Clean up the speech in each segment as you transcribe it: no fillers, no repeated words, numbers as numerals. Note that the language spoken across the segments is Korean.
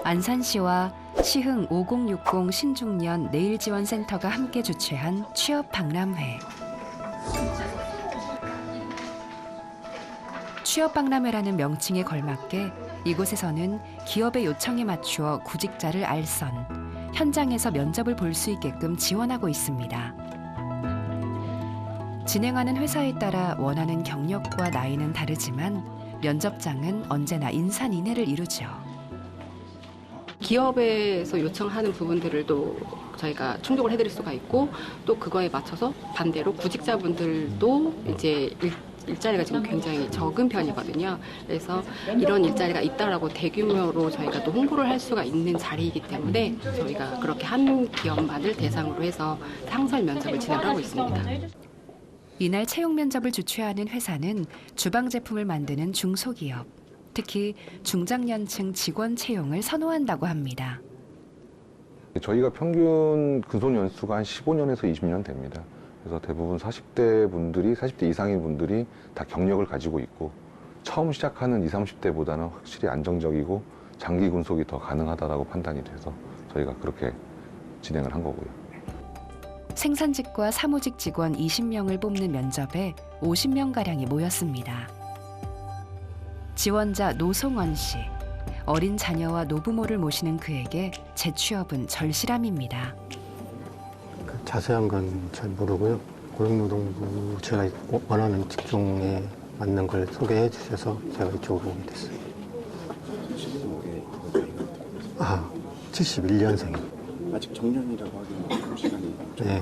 안산시와 시흥 5060 신중년 내일지원센터가 함께 주최한 취업 박람회. 취업 박람회라는 명칭에 걸맞게 이곳에서는 기업의 요청에 맞추어 구직자를 알선, 현장에서 면접을 볼 수 있게끔 지원하고 있습니다. 진행하는 회사에 따라 원하는 경력과 나이는 다르지만 면접장은 언제나 인산인해를 이루죠. 기업에서 요청하는 부분들을 또 저희가 충족을 해드릴 수가 있고, 또 그거에 맞춰서 반대로 구직자분들도 이제 일자리가 지금 굉장히 적은 편이거든요. 그래서 이런 일자리가 있다라고 대규모로 저희가 또 홍보를 할 수가 있는 자리이기 때문에 저희가 그렇게 한 기업만을 대상으로 해서 상설 면접을 진행하고 있습니다. 이날 채용 면접을 주최하는 회사는 주방 제품을 만드는 중소기업, 특히 중장년층 직원 채용을 선호한다고 합니다. 저희가 평균 근속 연수가 한 15년에서 20년 됩니다. 그래서 대부분 40대 분들이, 40대 이상인 분들이 다 경력을 가지고 있고, 처음 시작하는 20, 30대보다는 확실히 안정적이고 장기 근속이 더 가능하다고 판단이 돼서 저희가 그렇게 진행을 한 거고요. 생산직과 사무직 직원 20명을 뽑는 면접에 50명가량이 모였습니다. 지원자 노송원 씨. 어린 자녀와 노부모를 모시는 그에게 재취업은 절실함입니다. 자세한 건 잘 모르고요. 고용노동부 제가 원하는 직종에 맞는 걸 소개해 주셔서 제가 이쪽으로 오게 됐어요. 71년생이요. 아직 정년이라고 하기는 좀 시간이 네.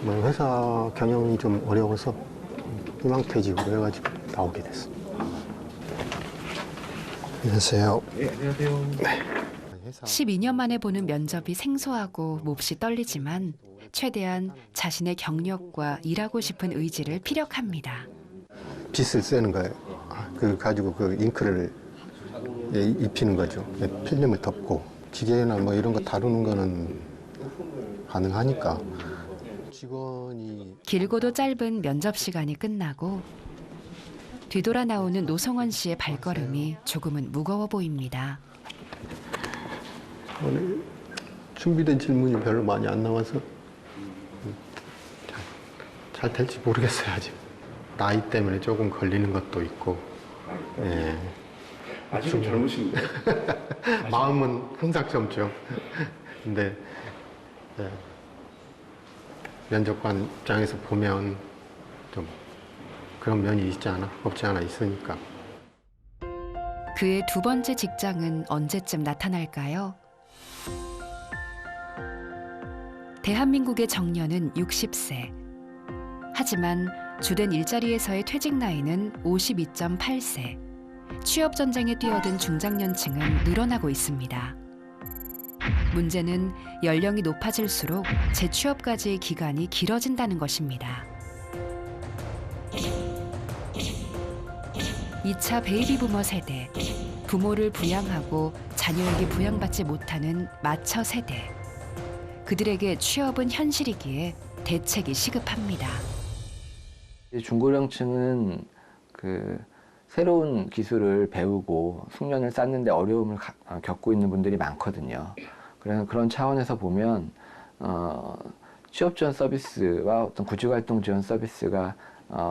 뭐 회사 경영이 좀 어려워서 희망퇴직으로 해가지고 나오게 됐어요. 안녕하세요. 네, 안녕하세요. 네. 12년 만에 보는 면접이 생소하고 몹시 떨리지만 최대한 자신의 경력과 일하고 싶은 의지를 피력합니다. 빗을 쐬는 거예요. 그 가지고 그 잉크를 입히는 거죠. 필름을 덮고 기계나 뭐 이런 거 다루는 거는 가능하니까. 직원이 길고도 짧은 면접 시간이 끝나고 뒤돌아 나오는 노성원 씨의 발걸음이 조금은 무거워 보입니다. 오늘 준비된 질문이 별로 많이 안 나와서 잘 될지 모르겠어요. 아직 나이 때문에 조금 걸리는 것도 있고. 예. 아직은 젊으신데. 마음은 항상 젊죠. 근데 네. 면접관 입장에서 보면 좀 그런 면이 없지 않아 있으니까. 그의 두 번째 직장은 언제쯤 나타날까요? 대한민국의 정년은 60세. 하지만 주된 일자리에서의 퇴직 나이는 52.8세. 취업 전쟁에 뛰어든 중장년층은 늘어나고 있습니다. 문제는 연령이 높아질수록 재취업까지의 기간이 길어진다는 것입니다. 2차 베이비 부머 세대, 부모를 부양하고 자녀에게 부양받지 못하는 마처 세대. 그들에게 취업은 현실이기에 대책이 시급합니다. 중고령층은 새로운 기술을 배우고 숙련을 쌓는데 어려움을 겪고 있는 분들이 많거든요. 그래서 그런 차원에서 보면 취업 지원 서비스와 어떤 구직활동 지원 서비스가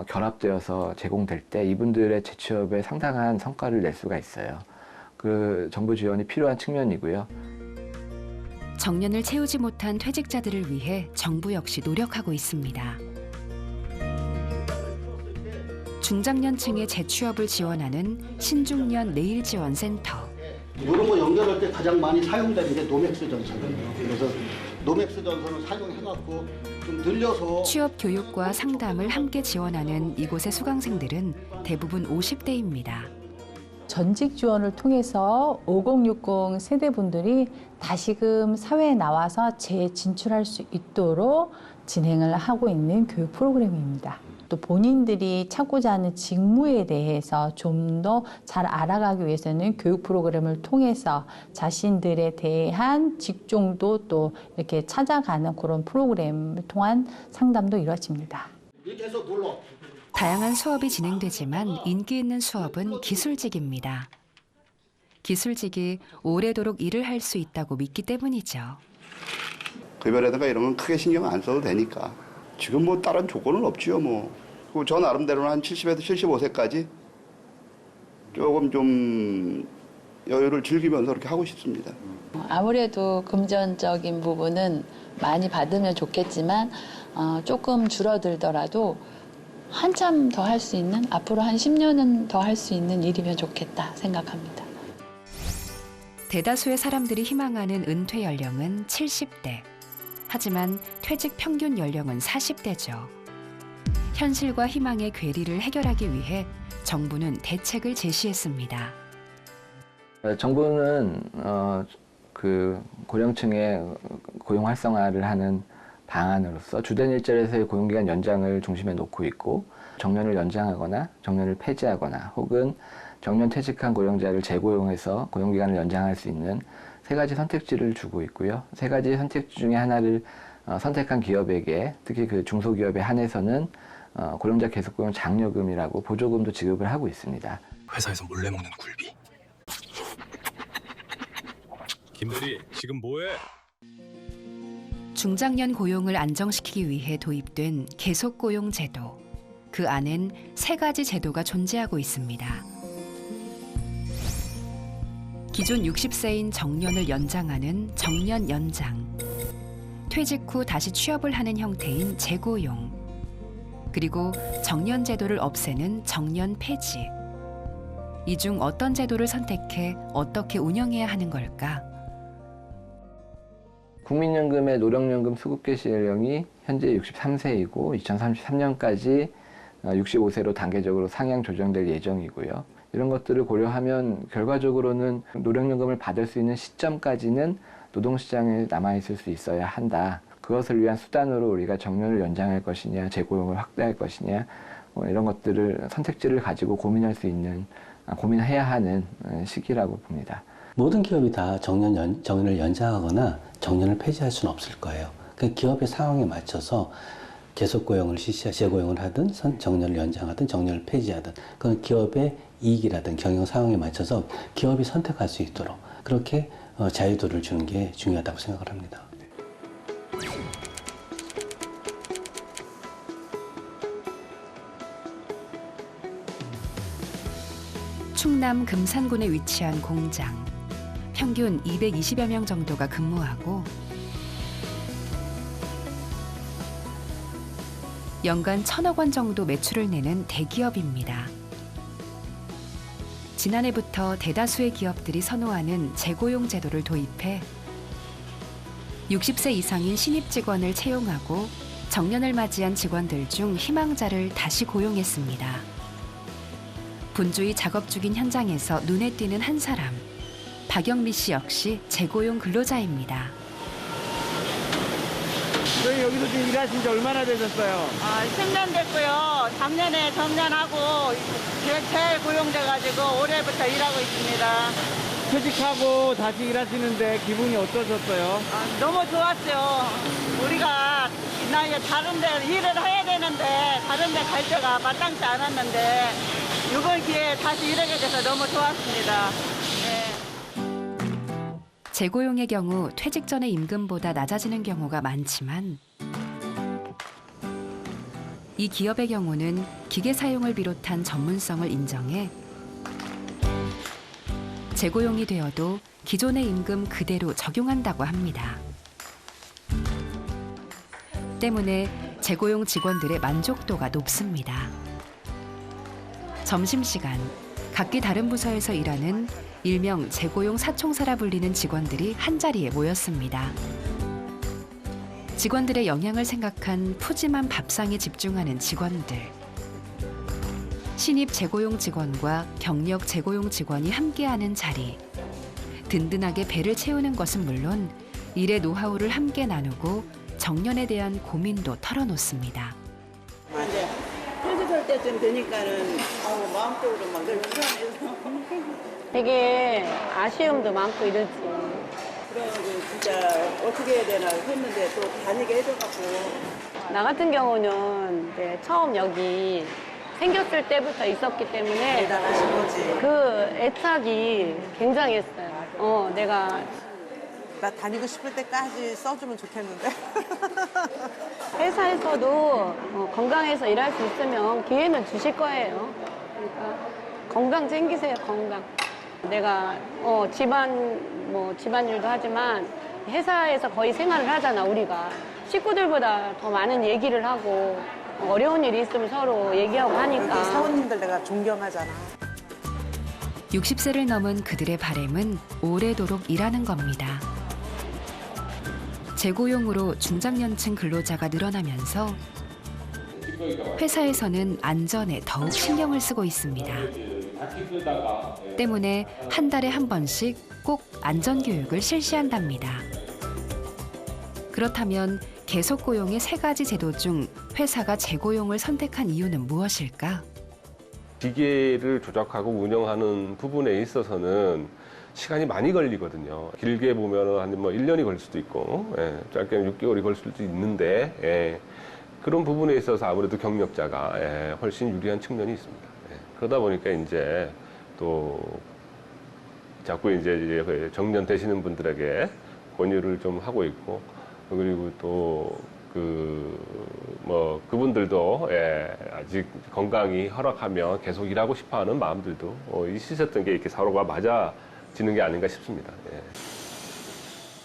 결합되어서 제공될 때 이분들의 재취업에 상당한 성과를 낼 수가 있어요. 그 정부 지원이 필요한 측면이고요. 정년을 채우지 못한 퇴직자들을 위해 정부 역시 노력하고 있습니다. 중장년층의 재취업을 지원하는 신중년 내일지원센터. 이런 거 연결할 때 가장 많이 사용되는 게 노맥스 전선이에요. 그래서 노맥스 전선을 사용해갖고 좀 늘려서 취업 교육과 상담을 함께 지원하는 이곳의 수강생들은 대부분 50대입니다. 전직 지원을 통해서 5060 세대분들이 다시금 사회에 나와서 재진출할 수 있도록 진행을 하고 있는 교육 프로그램입니다. 또 본인들이 찾고자 하는 직무에 대해서 좀 더 잘 알아가기 위해서는 교육 프로그램을 통해서 자신들에 대한 직종도 또 이렇게 찾아가는 그런 프로그램을 통한 상담도 이루어집니다. 밑에서 눌러. 다양한 수업이 진행되지만 인기 있는 수업은 기술직입니다. 기술직이 오래도록 일을 할 수 있다고 믿기 때문이죠. 급여라든가 이런 건 크게 신경 안 써도 되니까. 지금 뭐 다른 조건은 없지요, 뭐. 그리고 저 나름대로는 한 70에서 75세까지 조금 좀 여유를 즐기면서 이렇게 하고 싶습니다. 아무래도 금전적인 부분은 많이 받으면 좋겠지만 조금 줄어들더라도 한참 더 할 수 있는, 앞으로 한 10년은 더 할 수 있는 일이면 좋겠다 생각합니다. 대다수의 사람들이 희망하는 은퇴 연령은 70대. 하지만 퇴직 평균 연령은 40대죠. 현실과 희망의 괴리를 해결하기 위해 정부는 대책을 제시했습니다. 정부는 그 고령층의 고용 활성화를 하는 방안으로서 주된 일자리에서의 고용기간 연장을 중심에 놓고 있고, 정년을 연장하거나 정년을 폐지하거나 혹은 정년 퇴직한 고령자를 재고용해서 고용기간을 연장할 수 있는 세 가지 선택지를 주고 있고요. 세 가지 선택지 중에 하나를 선택한 기업에게, 특히 그 중소기업에 한해서는 고령자 계속고용 장려금이라고 보조금도 지급을 하고 있습니다. 회사에서 몰래 먹는 굴비. 김대리, 지금 뭐해? 중장년 고용을 안정시키기 위해 도입된 계속고용 제도. 그 안엔 세 가지 제도가 존재하고 있습니다. 기존 60세인 정년을 연장하는 정년 연장, 퇴직 후 다시 취업을 하는 형태인 재고용, 그리고 정년 제도를 없애는 정년 폐지. 이 중 어떤 제도를 선택해 어떻게 운영해야 하는 걸까? 국민연금의 노령연금 수급 개시 연령이 현재 63세이고 2033년까지 65세로 단계적으로 상향 조정될 예정이고요. 이런 것들을 고려하면 결과적으로는 노령연금을 받을 수 있는 시점까지는 노동시장에 남아있을 수 있어야 한다. 그것을 위한 수단으로 우리가 정년을 연장할 것이냐, 재고용을 확대할 것이냐, 이런 것들을 선택지를 가지고 고민해야 하는 시기라고 봅니다. 모든 기업이 다 정년을 연장하거나 정년을 폐지할 수는 없을 거예요. 그 기업의 상황에 맞춰서 계속 고용을 재고용을 하든 정년을 연장하든 정년을 폐지하든 그건 기업의 이익이라든 경영 상황에 맞춰서 기업이 선택할 수 있도록 그렇게 자유도를 주는 게 중요하다고 생각을 합니다. 충남 금산군에 위치한 공장. 평균 220여 명 정도가 근무하고 연간 1,000억 원 정도 매출을 내는 대기업입니다. 지난해부터 대다수의 기업들이 선호하는 재고용 제도를 도입해 60세 이상인 신입 직원을 채용하고 정년을 맞이한 직원들 중 희망자를 다시 고용했습니다. 분주히 작업 중인 현장에서 눈에 띄는 한 사람. 박영미 씨 역시 재고용 근로자입니다. 저희 여기서 지금 일하신 지 얼마나 되셨어요? 10년 됐고요. 작년에 정년하고 재고용돼가지고 올해부터 일하고 있습니다. 퇴직하고 다시 일하시는데 기분이 어떠셨어요? 너무 좋았죠. 우리가 이 나이에 다른 데 일을 해야 되는데 다른 데 갈 데가 마땅치 않았는데 이번 기회에 다시 일하게 돼서 너무 좋았습니다. 재고용의 경우 퇴직 전의 임금보다 낮아지는 경우가 많지만 이 기업의 경우는 기계 사용을 비롯한 전문성을 인정해 재고용이 되어도 기존의 임금 그대로 적용한다고 합니다. 때문에 재고용 직원들의 만족도가 높습니다. 점심시간, 각기 다른 부서에서 일하는 일명 재고용 사총사라 불리는 직원들이 한자리에 모였습니다. 직원들의 영양을 생각한 푸짐한 밥상에 집중하는 직원들. 신입 재고용 직원과 경력 재고용 직원이 함께하는 자리. 든든하게 배를 채우는 것은 물론 일의 노하우를 함께 나누고 정년에 대한 고민도 털어놓습니다. 이제 퇴직할 때쯤 되니까는 마음적으로 막 늘 불안해서 되게 아쉬움도 많고 이러지. 그래가지고 진짜 어떻게 해야 되나 했는데 또 다니게 해줘갖고 나 같은 경우는 이제 처음 여기 생겼을 때부터 있었기 때문에 대단하신 거지. 그 애착이 굉장했어요. 내가 나 다니고 싶을 때까지 써주면 좋겠는데. 회사에서도 건강해서 일할 수 있으면 기회는 주실 거예요. 그러니까 건강 챙기세요, 건강. 내가 집안일도 하지만 회사에서 거의 생활을 하잖아, 우리가. 식구들보다 더 많은 얘기를 하고 어려운 일이 있으면 서로 얘기하고 하니까. 여기 사원님들 내가 존경하잖아. 60세를 넘은 그들의 바람은 오래도록 일하는 겁니다. 재고용으로 중장년층 근로자가 늘어나면서 회사에서는 안전에 더욱 신경을 쓰고 있습니다. 때문에 한 달에 한 번씩 꼭 안전교육을 실시한답니다. 그렇다면 계속 고용의 3가지 제도 중 회사가 재고용을 선택한 이유는 무엇일까? 기계를 조작하고 운영하는 부분에 있어서는 시간이 많이 걸리거든요. 길게 보면 한 1년이 걸릴 수도 있고, 짧게는 6개월이 걸릴 수도 있는데, 그런 부분에 있어서 아무래도 경력자가 훨씬 유리한 측면이 있습니다. 그러다 보니까 이제 또 자꾸 이제 정년 되시는 분들에게 권유를 좀 하고 있고, 그리고 또 그분들도 아직 건강이 허락하면 계속 일하고 싶어하는 마음들도 있으셨던 게 이렇게 서로가 맞아지는 게 아닌가 싶습니다.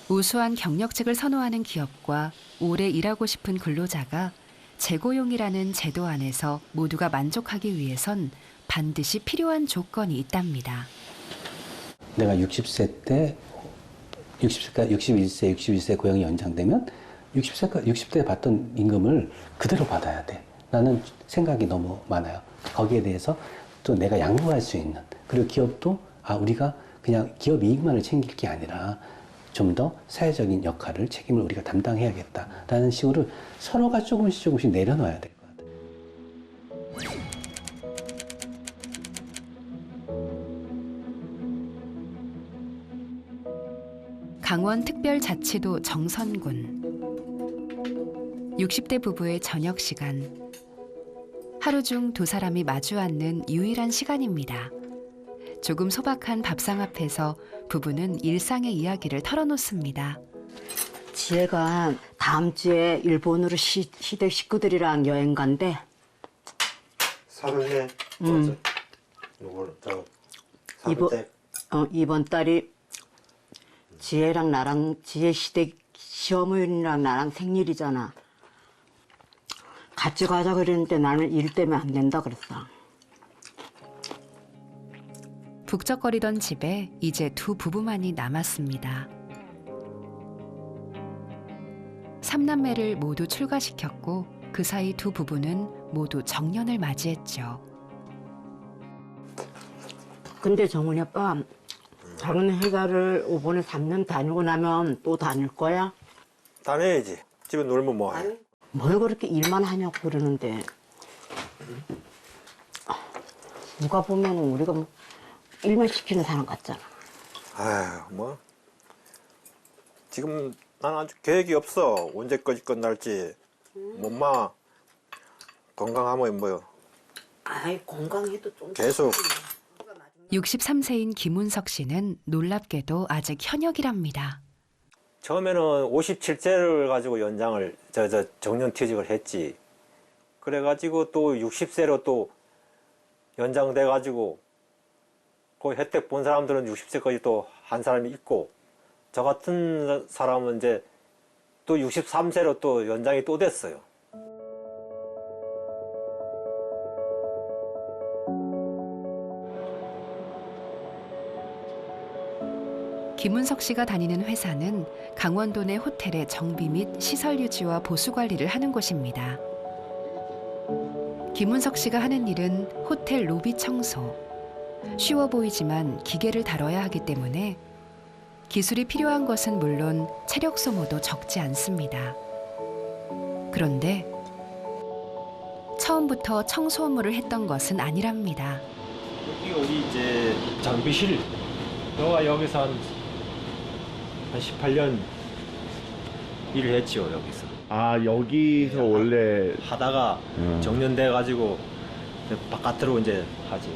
우수한 경력직을 선호하는 기업과 오래 일하고 싶은 근로자가 재고용이라는 제도 안에서 모두가 만족하기 위해선 반드시 필요한 조건이 있답니다. 내가 60세, 61세 고용이 연장되면 60대 받던 임금을 그대로 받아야 돼. 라는 생각이 너무 많아요. 거기에 대해서 또 내가 양보할 수 있는, 그리고 기업도 우리가 그냥 기업 이익만을 챙길 게 아니라 좀 더 사회적인 역할을, 책임을 우리가 담당해야겠다라는 식으로 서로가 조금씩 내려놔야 될 것 같아요. 강원특별자치도 정선군. 60대 부부의 저녁 시간. 하루 중 2사람이 마주 앉는 유일한 시간입니다. 조금 소박한 밥상 앞에서 부부는 일상의 이야기를 털어놓습니다. 지혜가 다음 주에 일본으로 시댁 식구들이랑 여행 간대. 사흘에 이번 달이 지혜랑 나랑 지혜 시댁 시어머니랑 나랑 생일이잖아. 같이 가자 그랬는데 나는 일 때문에 안 된다 그랬어. 북적거리던 집에 이제 2 부부만이 남았습니다. 3남매를 모두 출가시켰고 그 사이 2 부부는 모두 정년을 맞이했죠. 근데 정훈이 아빠, 작은 회사를 이번에 3년 다니고 나면 또 다닐 거야? 다녀야지. 집에 놀면 뭐해? 뭘 그렇게 일만 하냐고 그러는데. 누가 보면 우리가 뭐 일만 시키는 사람 같잖아. 아휴, 지금 난 아직 계획이 없어. 언제까지 끝날지. 엄마 건강하면 뭐요? 건강해도 좀 계속. 63세인 김운석 씨는 놀랍게도 아직 현역이랍니다. 처음에는 57세를 가지고 연장을 정년퇴직을 했지. 그래가지고 또 60세로 또 연장돼가지고 그 혜택 본 사람들은 60세까지 또 한 사람이 있고, 저 같은 사람은 이제 또 63세로 또 연장이 또 됐어요. 김운석 씨가 다니는 회사는 강원도 내 호텔의 정비 및 시설 유지와 보수 관리를 하는 곳입니다. 김운석 씨가 하는 일은 호텔 로비 청소. 쉬워 보이지만 기계를 다뤄야 하기 때문에 기술이 필요한 것은 물론 체력 소모도 적지 않습니다. 그런데 처음부터 청소 업무를 했던 것은 아니랍니다. 여기가 우리 이제 장비실. 너가 여기서 한 18년 일을 했지요, 여기서. 여기서 원래 하다가 정년돼 가지고 바깥으로 이제 하지.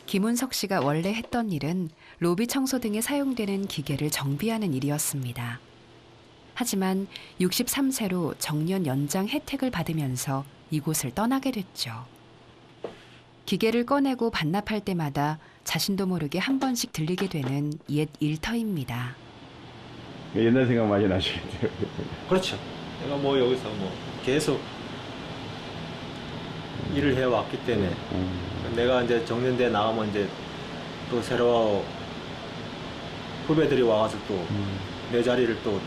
김은석 씨가 원래 했던 일은 로비 청소 등에 사용되는 기계를 정비하는 일이었습니다. 하지만 63세로 정년 연장 혜택을 받으면서 이곳을 떠나게 됐죠. 기계를 꺼내고 반납할 때마다 자신도 모르게 한 번씩 들리게 되는 옛 일터입니다. 옛날 생각 많이 나시겠네요. 그렇죠. 내가 뭐 여기서 뭐 계속 일을 해왔기 때문에 내가 이제 정년대 나가면 이제 또 새로 후배들이 와서 또 내 자리를 또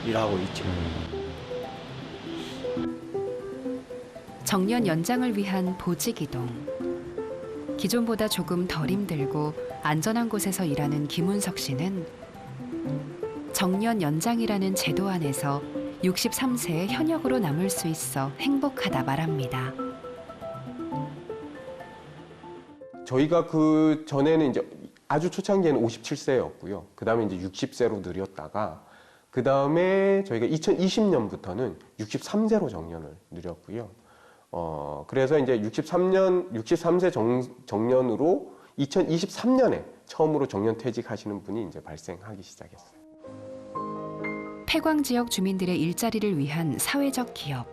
일하고 있죠. 정년 연장을 위한 보직이동. 기존보다 조금 덜 힘들고 안전한 곳에서 일하는 김은석 씨는 정년 연장이라는 제도 안에서 63세의 현역으로 남을 수 있어 행복하다 말합니다. 저희가 그 전에는 이제 아주 초창기에는 57세였고요. 그 다음에 이제 60세로 늘렸다가 그 다음에 저희가 2020년부터는 63세로 정년을 늘렸고요. 그래서 이제 63세 정년으로 2023년에 처음으로 정년 퇴직하시는 분이 이제 발생하기 시작했어요. 폐광 지역 주민들의 일자리를 위한 사회적 기업.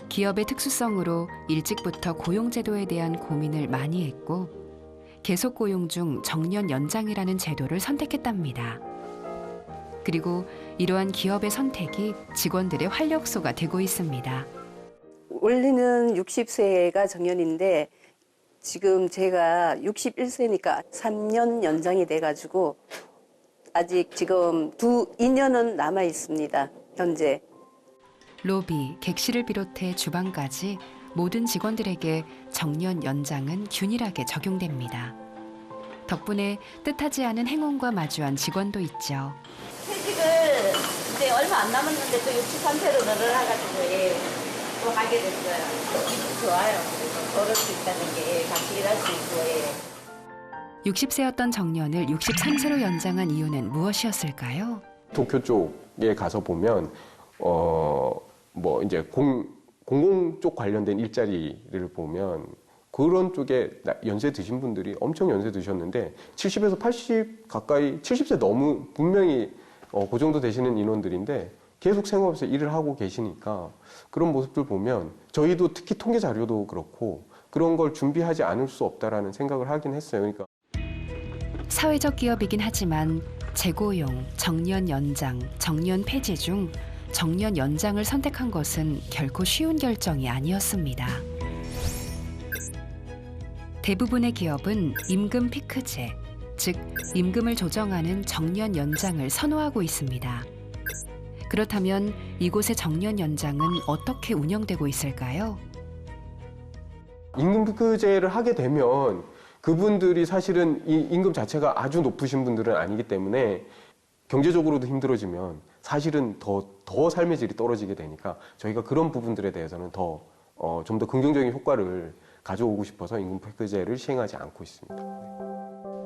기업의 특수성으로 일찍부터 고용제도에 대한 고민을 많이 했고 계속 고용 중 정년 연장이라는 제도를 선택했답니다. 그리고 이러한 기업의 선택이 직원들의 활력소가 되고 있습니다. 원래는 60세가 정년인데 지금 제가 61세니까 3년 연장이 돼가지고 아직 지금 2년은 남아 있습니다. 현재. 로비, 객실을 비롯해 주방까지 모든 직원들에게 정년 연장은 균일하게 적용됩니다. 덕분에 뜻하지 않은 행운과 마주한 직원도 있죠. 퇴직을 이제 얼마 안 남았는데 또 63세로 늘어나가지고 또 하게 됐어요. 기분 좋아요. 걸을 수 있다는 게 같이 일할 수 있고. 60세였던 정년을 63세로 연장한 이유는 무엇이었을까요? 도쿄 쪽에 가서 보면 뭐 이제 공공 쪽 관련된 일자리를 보면 그런 쪽에 연세 드신 분들이 엄청 연세 드셨는데 70에서 80 가까이 70세 너무 분명히 그 정도 되시는 인원들인데 계속 생업에서 일을 하고 계시니까 그런 모습들 보면 저희도 특히 통계 자료도 그렇고 그런 걸 준비하지 않을 수 없다라는 생각을 하긴 했어요. 그러니까 사회적 기업이긴 하지만 재고용, 정년 연장, 정년 폐지 중 정년 연장을 선택한 것은 결코 쉬운 결정이 아니었습니다. 대부분의 기업은 임금 피크제, 즉 임금을 조정하는 정년 연장을 선호하고 있습니다. 그렇다면 이곳의 정년 연장은 어떻게 운영되고 있을까요? 임금 피크제를 하게 되면 그분들이 사실은 이 임금 자체가 아주 높으신 분들은 아니기 때문에 경제적으로도 힘들어지면 사실은 더 삶의 질이 떨어지게 되니까 저희가 그런 부분들에 대해서는 좀 더 긍정적인 효과를 가져오고 싶어서 임금 피크제를 시행하지 않고 있습니다.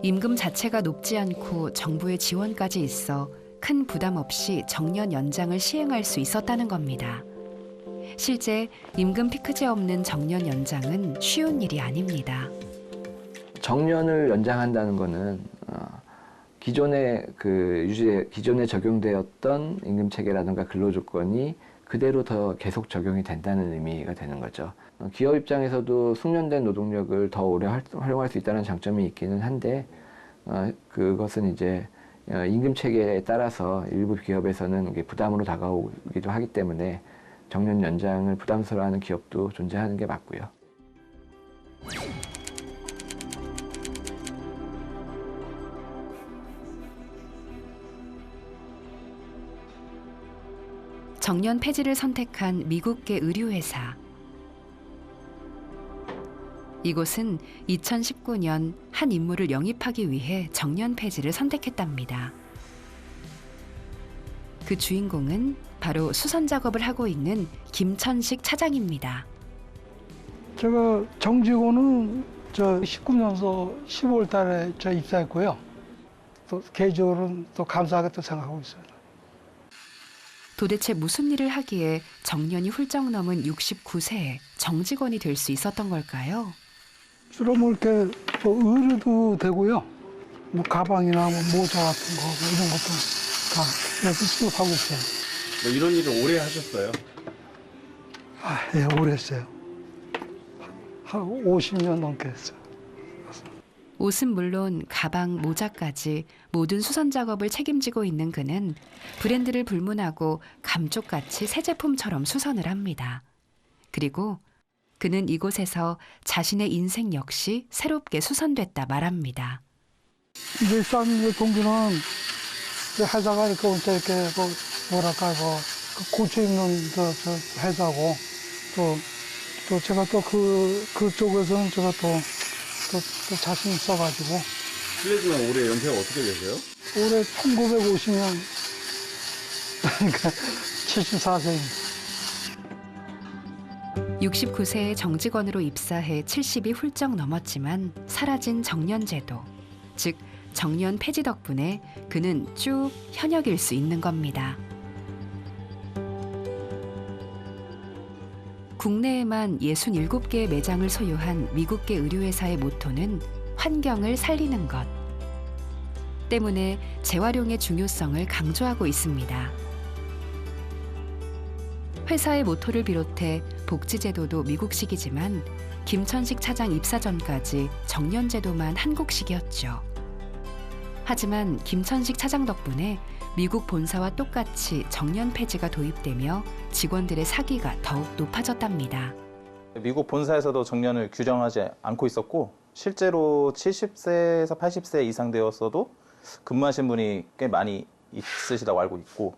임금 자체가 높지 않고 정부의 지원까지 있어 큰 부담 없이 정년 연장을 시행할 수 있었다는 겁니다. 실제 임금 피크제 없는 정년 연장은 쉬운 일이 아닙니다. 정년을 연장한다는 거는 기존에 기존에 적용되었던 임금 체계라든가 근로 조건이 그대로 더 계속 적용이 된다는 의미가 되는 거죠. 기업 입장에서도 숙련된 노동력을 더 오래 활용할 수 있다는 장점이 있기는 한데 그것은 이제 임금 체계에 따라서 일부 기업에서는 부담으로 다가오기도 하기 때문에 정년 연장을 부담스러워하는 기업도 존재하는 게 맞고요. 정년 폐지를 선택한 미국계 의류회사. 이곳은 2019년 한 인물을 영입하기 위해 정년 폐지를 선택했답니다. 그 주인공은 바로 수선 작업을 하고 있는 김천식 차장입니다. 제가 정직원은 19년도 15월 달에 입사했고요. 또 개인적으로는 또 감사하게 또 생각하고 있습니다. 도대체 무슨 일을 하기에 정년이 훌쩍 넘은 69세에 정직원이 될 수 있었던 걸까요? 주로 뭐 이렇게 뭐 의류도 되고요. 뭐 가방이나 뭐 모자 같은 거 뭐 이런 것도 다 그래서 취급하고 있어요. 뭐 이런 일을 오래 하셨어요? 예, 오래 했어요. 한 50년 넘게 했어요. 옷은 물론 가방, 모자까지 모든 수선 작업을 책임지고 있는 그는 브랜드를 불문하고 감쪽같이 새 제품처럼 수선을 합니다. 그리고 그는 이곳에서 자신의 인생 역시 새롭게 수선됐다 말합니다. 이제 일단 동기는 회사가 이렇게 뭐랄까 고추 입는 저 회사고 또 제가 또 그쪽에서는 제가 또 자신 있어가지고. 실례지만 올해 연세가 어떻게 되세요? 올해 1950년 그러니까 74세입니다. 69세에 정직원으로 입사해 70이 훌쩍 넘었지만 사라진 정년제도, 즉 정년 폐지 덕분에 그는 쭉 현역일 수 있는 겁니다. 국내에만 67개의 매장을 소유한 미국계 의류회사의 모토는 환경을 살리는 것. 때문에 재활용의 중요성을 강조하고 있습니다. 회사의 모토를 비롯해 복지제도도 미국식이지만 김천식 차장 입사 전까지 정년제도만 한국식이었죠. 하지만 김천식 차장 덕분에 미국 본사와 똑같이 정년 폐지가 도입되며 직원들의 사기가 더욱 높아졌답니다. 미국 본사에서도 정년을 규정하지 않고 있었고 실제로 70세에서 80세 이상 되었어도 근무하신 분이 꽤 많이 있으시다고 알고 있고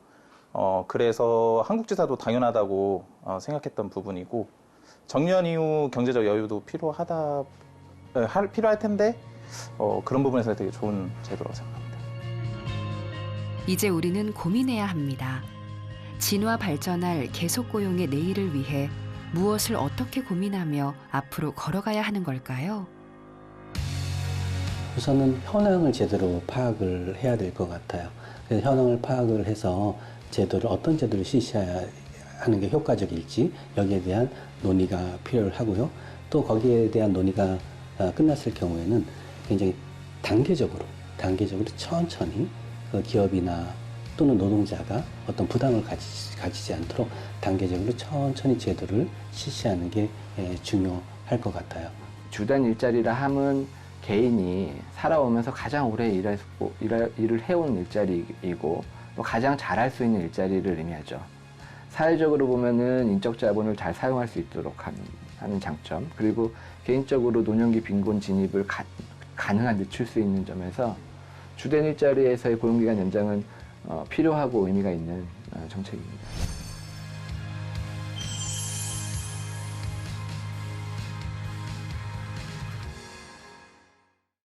그래서 한국지사도 당연하다고 생각했던 부분이고 정년 이후 경제적 여유도 필요할 텐데 그런 부분에서 되게 좋은 제도라고 생각합니다. 이제 우리는 고민해야 합니다. 진화 발전할 계속 고용의 내일을 위해 무엇을 어떻게 고민하며 앞으로 걸어가야 하는 걸까요? 우선은 현황을 제대로 파악을 해야 될 것 같아요. 그래서 현황을 파악을 해서 어떤 제도를 실시해야 하는 게 효과적일지 여기에 대한 논의가 필요하고요. 또 거기에 대한 논의가 끝났을 경우에는 굉장히 단계적으로 천천히 그 기업이나 또는 노동자가 어떤 부담을 가지지 않도록 단계적으로 천천히 제도를 실시하는 게 중요할 것 같아요. 주된 일자리라 함은 개인이 살아오면서 가장 오래 일을 해온 일자리이고 또 가장 잘할 수 있는 일자리를 의미하죠. 사회적으로 보면은 인적 자본을 잘 사용할 수 있도록 하는 장점, 그리고 개인적으로 노년기 빈곤 진입을 가능한 늦출 수 있는 점에서 주된 일자리에서의 고용기간 연장은 필요하고 의미가 있는 정책입니다.